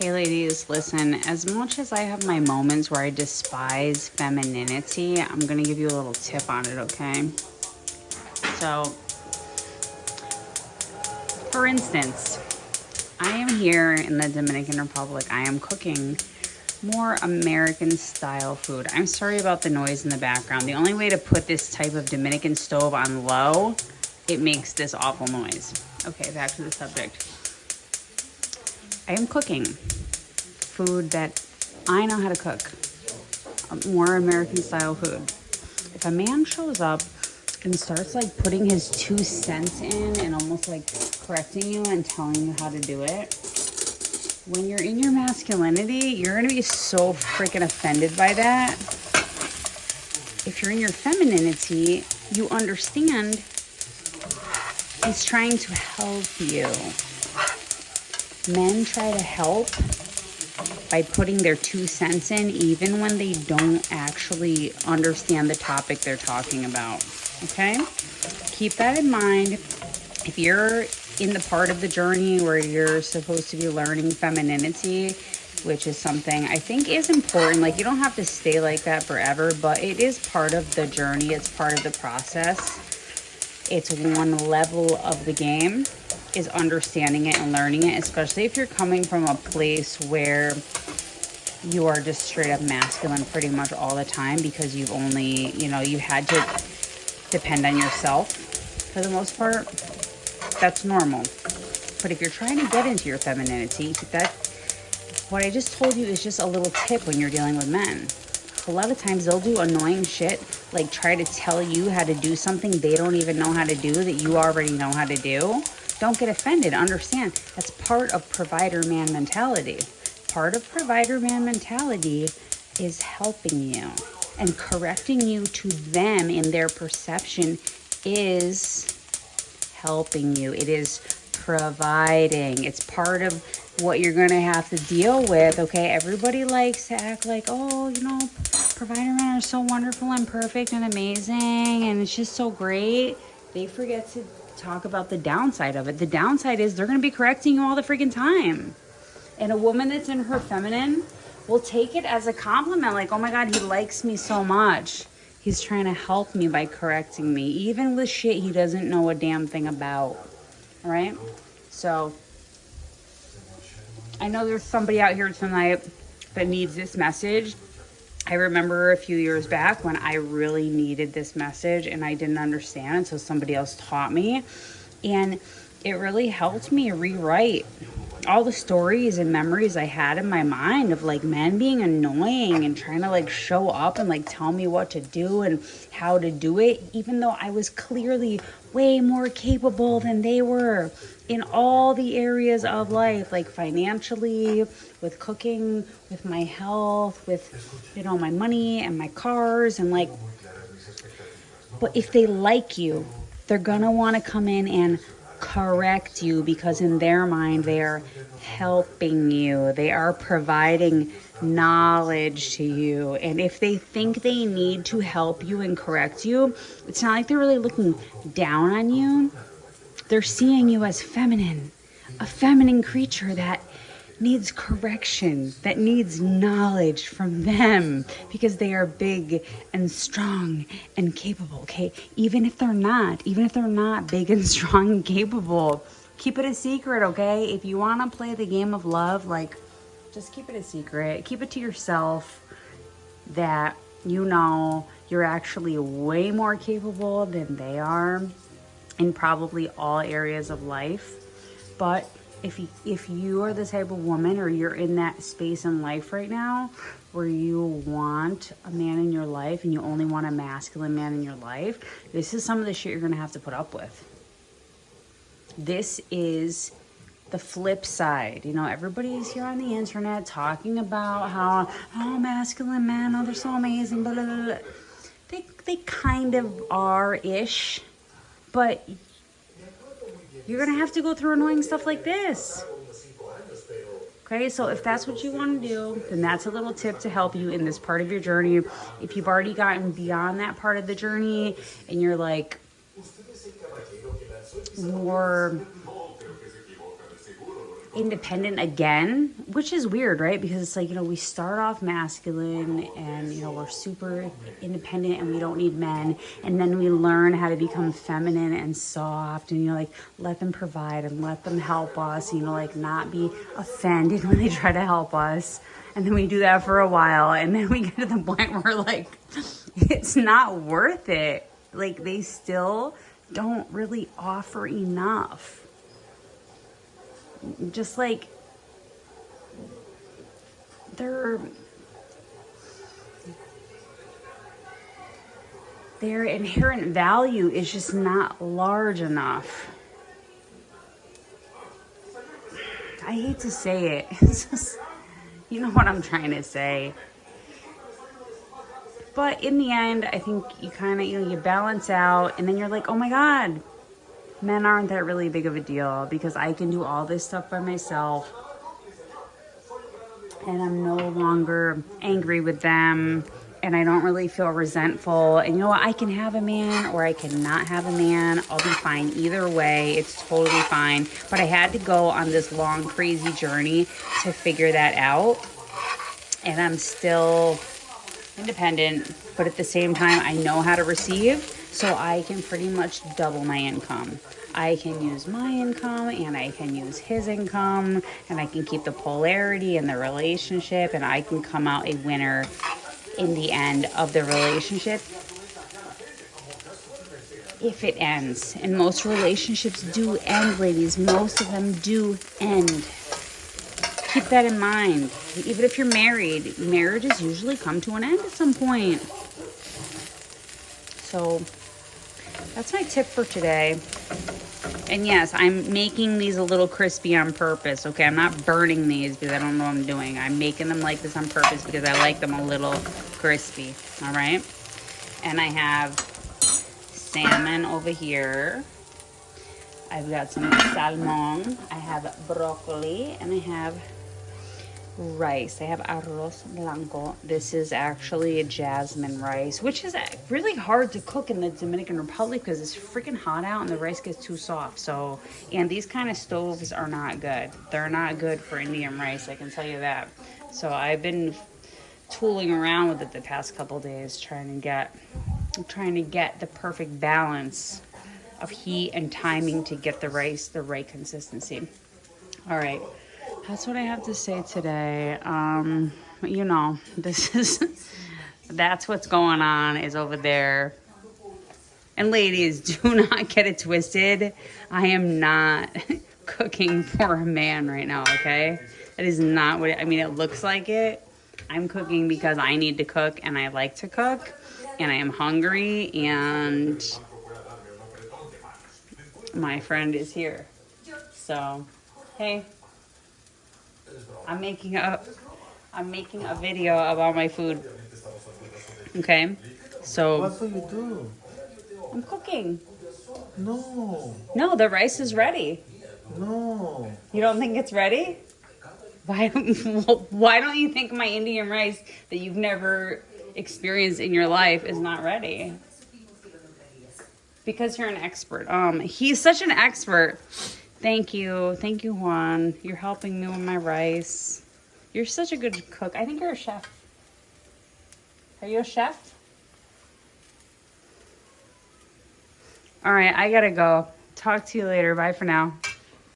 Hey ladies, listen, as much as I have my moments where I despise femininity, I'm gonna give you a little tip on it, okay? So, for instance, I am here in the Dominican Republic. I am cooking more American style food. I'm sorry about the noise in the background. The only way to put this type of Dominican stove on low, it makes this awful noise. Okay, back to the subject. I am cooking food that I know how to cook, more American style food. If a man shows up and starts like putting his 2 cents in and almost like correcting you and telling you how to do it, when you're in your masculinity, you're gonna be so freaking offended by that. If you're in your femininity, you understand he's trying to help you. Men try to help by putting their 2 cents in, even when they don't actually understand the topic they're talking about. Okay? Keep that in mind. If you're in the part of the journey where you're supposed to be learning femininity, which is something I think is important. Like, you don't have to stay like that forever, but it is part of the journey. It's part of the process. It's one level of the game, is understanding it and learning it, especially if you're coming from a place where you are just straight up masculine pretty much all the time because you've only, you had to depend on yourself for the most part. That's normal. But if you're trying to get into your femininity, what I just told you is just a little tip when you're dealing with men. A lot of times they'll do annoying shit, like try to tell you how to do something they don't even know how to do that you already know how to do. Don't get offended. Understand, that's part of provider man mentality. Part of provider man mentality is helping you and correcting you to them in their perception is helping you. It is providing. It's part of what you're going to have to deal with, okay? Everybody likes to act like, oh, provider men are so wonderful and perfect and amazing and it's just so great. They forget to talk about the downside of it. The downside is they're going to be correcting you all the freaking time. And a woman that's in her feminine will take it as a compliment, like, oh my God, he likes me so much. He's trying to help me by correcting me, even with shit he doesn't know a damn thing about. All right? So, I know there's somebody out here tonight that needs this message. I remember a few years back when I really needed this message and I didn't understand until somebody else taught me. And it really helped me rewrite all the stories and memories I had in my mind of like men being annoying and trying to like show up and like tell me what to do and how to do it, even though I was clearly way more capable than they were in all the areas of life, like financially, with cooking, with my health, with, my money and my cars and like, but if they like you, they're gonna want to come in and correct you because in their mind they are helping you, they are providing knowledge to you. And if they think they need to help you and correct you, it's not like they're really looking down on you. They're seeing you as feminine, a feminine creature that needs correction, that needs knowledge from them because they are big and strong and capable, okay? Even if they're not big and strong and capable, keep it a secret, okay? If you want to play the game of love, like, just keep it a secret. Keep it to yourself that you're actually way more capable than they are in probably all areas of life. But if you are the type of woman or you're in that space in life right now where you want a man in your life and you only want a masculine man in your life, this is some of the shit you're going to have to put up with. This is the flip side. Everybody's here on the internet talking about how, masculine men, they're so amazing, blah, blah, blah. They kind of are-ish, but you're going to have to go through annoying stuff like this. Okay, so if that's what you want to do, then that's a little tip to help you in this part of your journey. If you've already gotten beyond that part of the journey and you're like more independent again, which is weird, right? Because it's like, you know, we start off masculine and, you know, we're super independent and we don't need men. And then we learn how to become feminine and soft and, you know, like let them provide and let them help us, you know, like not be offended when they try to help us. And then we do that for a while. And then we get to the point where like, it's not worth it. Like they still don't really offer enough. Just like their inherent value is just not large enough. I hate to say it. It's just, you know what I'm trying to say. But in the end, I think you kind of, you know, you balance out and then you're like, oh my God, men aren't that really big of a deal because I can do all this stuff by myself. And I'm no longer angry with them. And I don't really feel resentful. And you know what? I can have a man or I cannot have a man. I'll be fine either way. It's totally fine. But I had to go on this long, crazy journey to figure that out. And I'm still independent. But at the same time, I know how to receive. So I can pretty much double my income. I can use my income and I can use his income and I can keep the polarity in the relationship and I can come out a winner in the end of the relationship if it ends. And most relationships do end, ladies. Most of them do end. Keep that in mind. Even if you're married, marriages usually come to an end at some point. So that's my tip for today. And yes, I'm making these a little crispy on purpose, okay? I'm not burning these because I don't know what I'm doing. I'm making them like this on purpose because I like them a little crispy, all right? And I have salmon over here. I've got some salmon. I have broccoli, and I have rice. I have arroz blanco. This is actually a jasmine rice, which is really hard to cook in the Dominican Republic because it's freaking hot out and the rice gets too soft. So, and these kind of stoves are not good. They're not good for Indian rice, I can tell you that. So I've been tooling around with it the past couple days, trying to get the perfect balance of heat and timing to get the rice the right consistency. All right. That's what I have to say today. You know, that's what's going on is over there. And ladies, do not get it twisted. I am not cooking for a man right now, okay? That is not what it looks like it. I'm cooking because I need to cook and I like to cook and I am hungry and my friend is here. So, hey. I'm making a video about my food. Okay? So What do you do? I'm cooking. No. No, the rice is ready. No. You don't think it's ready? Why don't you think my Indian rice that you've never experienced in your life is not ready? Because you're an expert. He's such an expert. Thank you, Juan. You're helping me with my rice. You're such a good cook. I think you're a chef. Are you a chef? All right, I gotta go. Talk to you later. Bye for now.